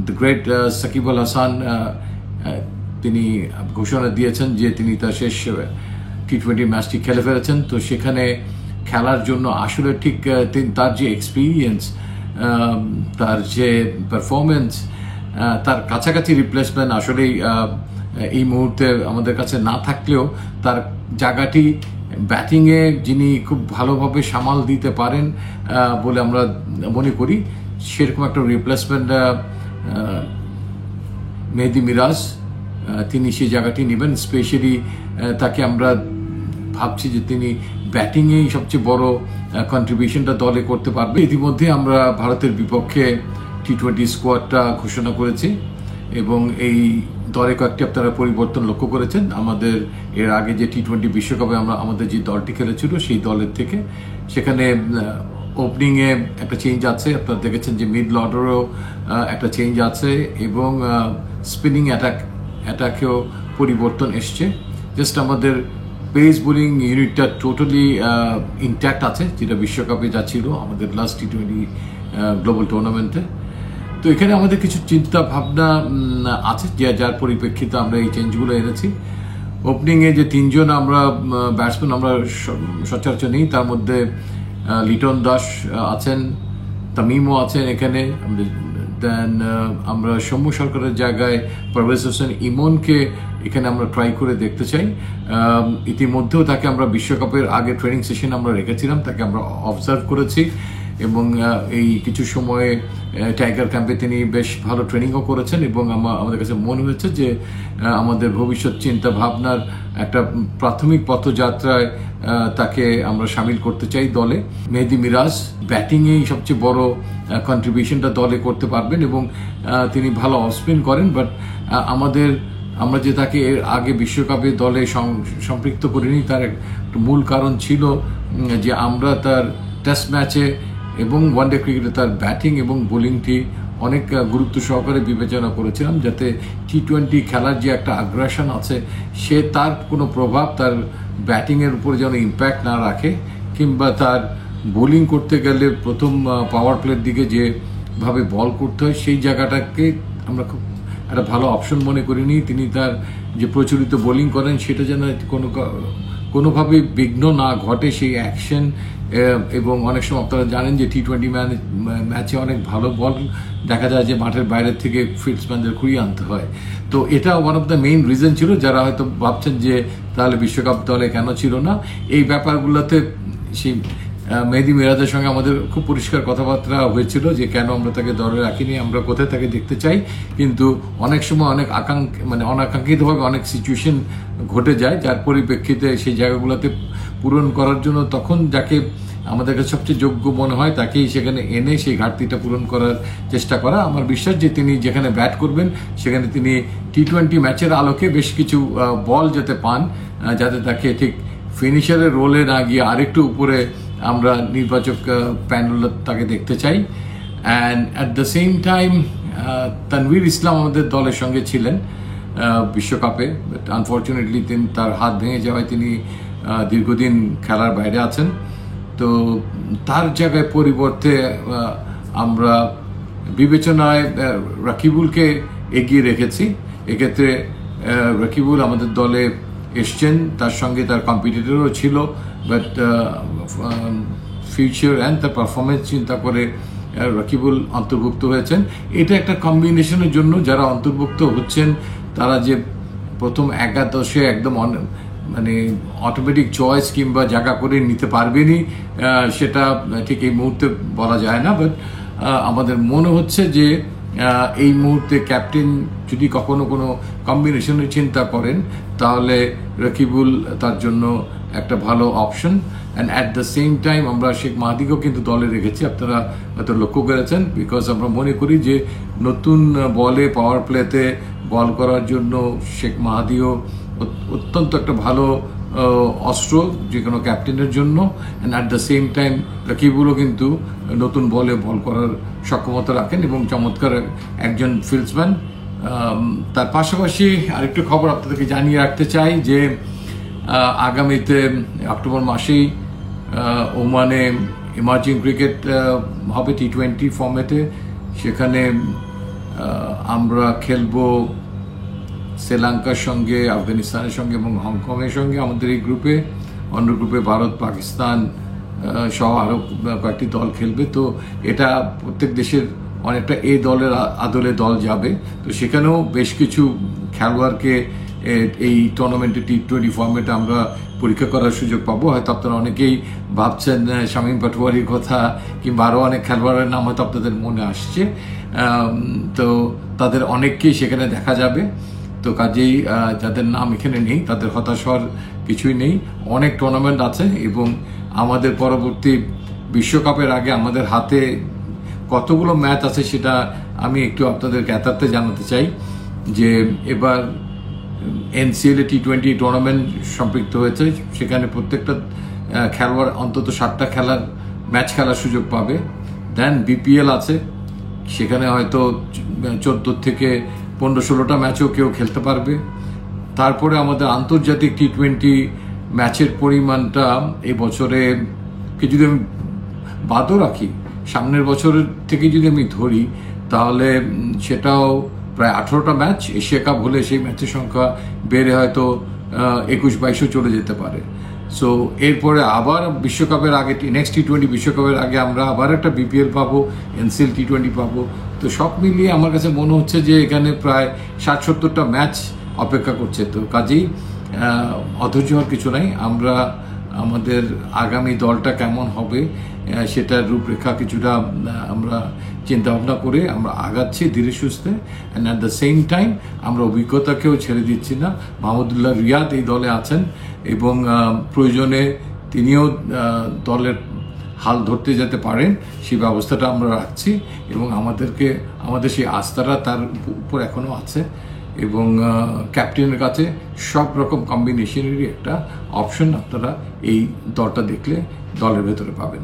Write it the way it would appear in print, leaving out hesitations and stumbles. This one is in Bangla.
দ্য গ্রেট সাকিব আল হাসান তিনি ঘোষণা দিয়েছেন যে তিনি তার শেষ টি-20 ম্যাচটি খেলে ফেলেছেন। তো সেখানে খেলার জন্য আসলে ঠিক তার যে এক্সপিরিয়েন্স, তার যে পারফরমেন্স, তার কাছাকাছি রিপ্লেসমেন্ট আসলেই এই মুহূর্তে আমাদের কাছে না থাকলেও তার জায়গাটি ব্যাটিংয়ে যিনি খুব ভালোভাবে সামাল দিতে পারেন বলে আমরা মনে করি, সেরকম একটা রিপ্লেসমেন্ট মেহেদী মিরাজ তিনি সেই জায়গাটি নেবেন। স্পেশালি তাকে আমরা ভাবছি যে তিনি ব্যাটিংয়েই সবচেয়ে বড় কন্ট্রিবিউশনটা দলে করতে পারবে। ইতিমধ্যে আমরা ভারতের বিপক্ষে টি-20 স্কোয়াডটা ঘোষণা করেছি এবং এই দলে কয়েকটি আপনারা পরিবর্তন লক্ষ্য করেছেন। আমাদের এর আগে যে টি-20 বিশ্বকাপে আমাদের যে দলটি খেলেছিল সেই দলের থেকে সেখানে ওপেনিংয়ে একটা চেঞ্জ আছে, আপনারা দেখেছেন যে মিডল অর্ডারেও একটা চেঞ্জ আছে এবং স্পিনিং অ্যাটাকেও পরিবর্তন এসছে। জাস্ট আমাদের পেস বোলিং ইউনিটটা টোটালি ইনট্যাক্ট আছে, যেটা বিশ্বকাপে যা ছিল আমাদের লাস্ট টি-20 গ্লোবাল টুর্নামেন্টে। তো এখানে আমাদের কিছু চিন্তা ভাবনা আছে যার পরিপ্রেক্ষিতে আমরা এই চেঞ্জগুলো এনেছি। ওপেনিংয়ে যে তিনজন আমরা ব্যাটসম্যান আমরা সচরাচর নেই, তার মধ্যে লিটন দাস আছেন, তামিমও আছেন এখানে। দেন আমরা সৌম্য সরকারের জায়গায় পারভেজ হোসেন ইমনকে এখানে আমরা ট্রাই করে দেখতে চাই। ইতিমধ্যেও তাকে আমরা বিশ্বকাপের আগে ট্রেনিং সেশন আমরা রেখেছিলাম, তাকে আমরা অবজার্ভ করেছি এবং এই কিছু সময়ে টাইগার ক্যাম্পে তিনি বেশ ভালো ট্রেনিংও করেছেন এবং আমাদের কাছে মনে হয়েছে যে আমাদের ভবিষ্যৎ চিন্তা ভাবনার একটা প্রাথমিক পথযাত্রায় তাকে আমরা সামিল করতে চাই দলে। মেহেদী মিরাজ ব্যাটিংয়েই সবচেয়ে বড় কন্ট্রিবিউশনটা দলে করতে পারবেন এবং তিনি ভালো অফ স্পিন করেন, বাট আমরা যে তাকে এর আগে বিশ্বকাপে দলে সম্পৃক্ত করিনি তার একটা মূল কারণ ছিল যে আমরা তার টেস্ট ম্যাচে এবং ওয়ানডে ক্রিকেটে তার ব্যাটিং এবং বোলিংটি অনেক গুরুত্ব সহকারে বিবেচনা করেছিলাম, যাতে টি-20 খেলার যে একটা আগ্রাসন আছে সে তার কোনো প্রভাব তার ব্যাটিংয়ের উপরে যেন ইম্প্যাক্ট না রাখে, কিংবা তার বোলিং করতে গেলে প্রথম পাওয়ার প্লের দিকে যেভাবে বল করতে হয় সেই জায়গাটাকে আমরা খুব একটা ভালো অপশন মনে করিনি। তিনি তার যে প্রচলিত বোলিং করেন সেটা যেন কোনোভাবে বিঘ্ন না ঘটে সেই অ্যাকশন। এবং অনেক সময় আপনারা জানেন যে টি-20 ম্যাচে অনেক ভালো বল দেখা যায় যে মাঠের বাইরের থেকে ফিল্ডসম্যানদের ঘুরিয়ে আনতে হয়। তো এটা one of the main reason ছিল, যারা হয়তো ভাবছেন যে তাহলে বিশ্বকাপ দলে কেন ছিল না। এই ব্যাপারগুলোতে সেই মেহেদী মিরাজের সঙ্গে আমাদের খুব পরিষ্কার কথাবার্তা হয়েছিল যে কেন আমরা তাকে দলে রাখিনি, আমরা কোথায় তাকে দেখতে চাই। কিন্তু অনেক সময় অনেক অনাকাঙ্ক্ষিতভাবে অনেক সিচুয়েশন ঘটে যায়, যার পরিপ্রেক্ষিতে সেই জায়গাগুলোতে পূরণ করার জন্য তখন যাকে আমাদের কাছে সবচেয়ে যোগ্য মনে হয় তাকেই সেখানে এনে সেই ঘাটতিটা পূরণ করার চেষ্টা করা। আমার বিশ্বাস যে তিনি যেখানে ব্যাট করবেন সেখানে তিনি টি-20 ম্যাচের আলোকে বেশ কিছু বল যাতে পান, যাতে তাকে ঠিক ফিনিশারের রোলে না গিয়ে আরেকটু উপরে আমরা নির্বাচক প্যানেল তাকে দেখতে চাই। And at the same time Tanvir Islam আমাদের দলের সঙ্গে ছিলেন বিশ্বকাপে, বাট আনফর্চুনেটলি তার হাত ভেঙে যাওয়ায় তিনি দীর্ঘদিন খেলার বাইরে আছেন। তো তার জায়গায় পরিবর্তে আমরা বিবেচনায় রাকিবুলকে এগিয়ে রেখেছি। এক্ষেত্রে রাকিবুল আমাদের দলে এসছেন, তার সঙ্গে তার কম্পিটিটরও ছিল, বাট ফিউচার অ্যান্ড তার পারফরমেন্স চিন্তা করে রাকিবুল অন্তর্ভুক্ত হয়েছেন। এটা একটা কম্বিনেশনের জন্য যারা অন্তর্ভুক্ত হচ্ছেন তারা যে প্রথম একাদশে একদম মানে অটোমেটিক চয়েস কিংবা জায়গা করে নিতে পারবেনই সেটা ঠিক এই মুহূর্তে বলা যায় না, বাট আমাদের মনে হচ্ছে যে এই মুহূর্তে ক্যাপ্টেন যদি কখনো কোনো কম্বিনেশনের চিন্তা করেন তাহলে রাকিবুল তার জন্য একটা ভালো option. And at the same time আমরা শেখ মাহাদিকেও কিন্তু দলে রেখেছি, আপনারা হয়তো লক্ষ্য করেছেন, বিকজ আমরা মনে করি যে নতুন বলে পাওয়ার প্লেতে বল করার জন্য শেখ মাহাদিও অত্যন্ত একটা ভালো অস্ত্র যে কোনো ক্যাপ্টেনের জন্য। And at the same time রাকিবুলও কিন্তু নতুন বলে বল করার সক্ষমতা রাখেন এবং চমৎকার একজন ফিল্ডসম্যান। তার পাশাপাশি আরেকটু খবর আপনাদেরকে জানিয়ে রাখতে চাই যে আগামীতে অক্টোবর মাসেই ওমানে ইমার্জিং ক্রিকেট হবে টি-20 ফর্মেটে। সেখানে আমরা খেলবো শ্রীলঙ্কার সঙ্গে, আফগানিস্তানের সঙ্গে এবং হংকংয়ের সঙ্গে আমাদের এই গ্রুপে। অন্য গ্রুপে ভারত, পাকিস্তান সহ আরও কয়েকটি দল খেলবে। তো এটা প্রত্যেক দেশের অনেকটা এ দলের আদলে দল যাবে। তো সেখানেও বেশ কিছু খেলোয়াড়কে এই টুর্নামেন্টে T20 ফর্মেটে আমরা পরীক্ষা করার সুযোগ পাবো। হয়তো আপনারা অনেকেই ভাবছেন শামীম পাটোয়ারির কথা, কিংবা আরও অনেক খেলোয়াড়ের নাম হয়তো আপনাদের মনে আসছে। তো তাদের অনেককেই সেখানে দেখা যাবে। তো কাজেই যাদের নাম এখানে নেই তাদের হতাশ হওয়ার কিছুই নেই। অনেক টুর্নামেন্ট আছে এবং আমাদের পরবর্তী বিশ্বকাপের আগে আমাদের হাতে কতগুলো ম্যাচ আছে সেটা আমি একটু আপনাদেরকে এতার্থে জানাতে চাই। যে এবার NCL T20 টুর্নামেন্ট সম্পৃক্ত হয়েছে, সেখানে প্রত্যেকটা খেলোয়াড় অন্তত 7টা ম্যাচ খেলার সুযোগ পাবে। দেন BPL আছে, সেখানে হয়তো 14 থেকে 15-16টা ম্যাচও কেউ খেলতে পারবে। তারপরে আমাদের আন্তর্জাতিক T20 ম্যাচের পরিমাণটা এই বছরে যদি আমি বাদও রাখি, সামনের বছরের থেকে যদি আমি ধরি, তাহলে সেটাও প্রায় 18টা ম্যাচ। এশিয়া কাপ হলে সেই ম্যাচের সংখ্যা বেড়ে হয়তো 21-22ও চলে যেতে পারে। সো এরপরে আবার বিশ্বকাপের আগে, নেক্সট T20 বিশ্বকাপের আগে আমরা আবার একটা BPL পাবো, NCL T20 পাবো। তো সব মিলিয়ে আমার কাছে মনে হচ্ছে যে এখানে প্রায় 60-70টা ম্যাচ অপেক্ষা করছে। তো কাজেই অধৈর্য হওয়ার কিছু নাই। আমরা আমাদের আগামী দলটা কেমন হবে সেটার রূপরেখা কিছুটা আমরা চিন্তা ভাবনা করে আমরা আগাচ্ছি ধীরে সুস্থে। And at the same time আমরা অভিজ্ঞতাকেও ছেড়ে দিচ্ছি না। মাহমুদুল্লাহ রিয়াদ এই দলে আছেন এবং প্রয়োজনে তিনিও দলের হাল ধরতে যেতে পারেন সেই ব্যবস্থাটা আমরা রাখছি এবং আমাদের সেই আস্থাটা তার উপর এখনও আছে। এবং ক্যাপ্টেনের কাছে সব রকম কম্বিনেশনেরই একটা অপশন আপনারা এই দলটা দেখলে দলের ভেতরে পাবেন।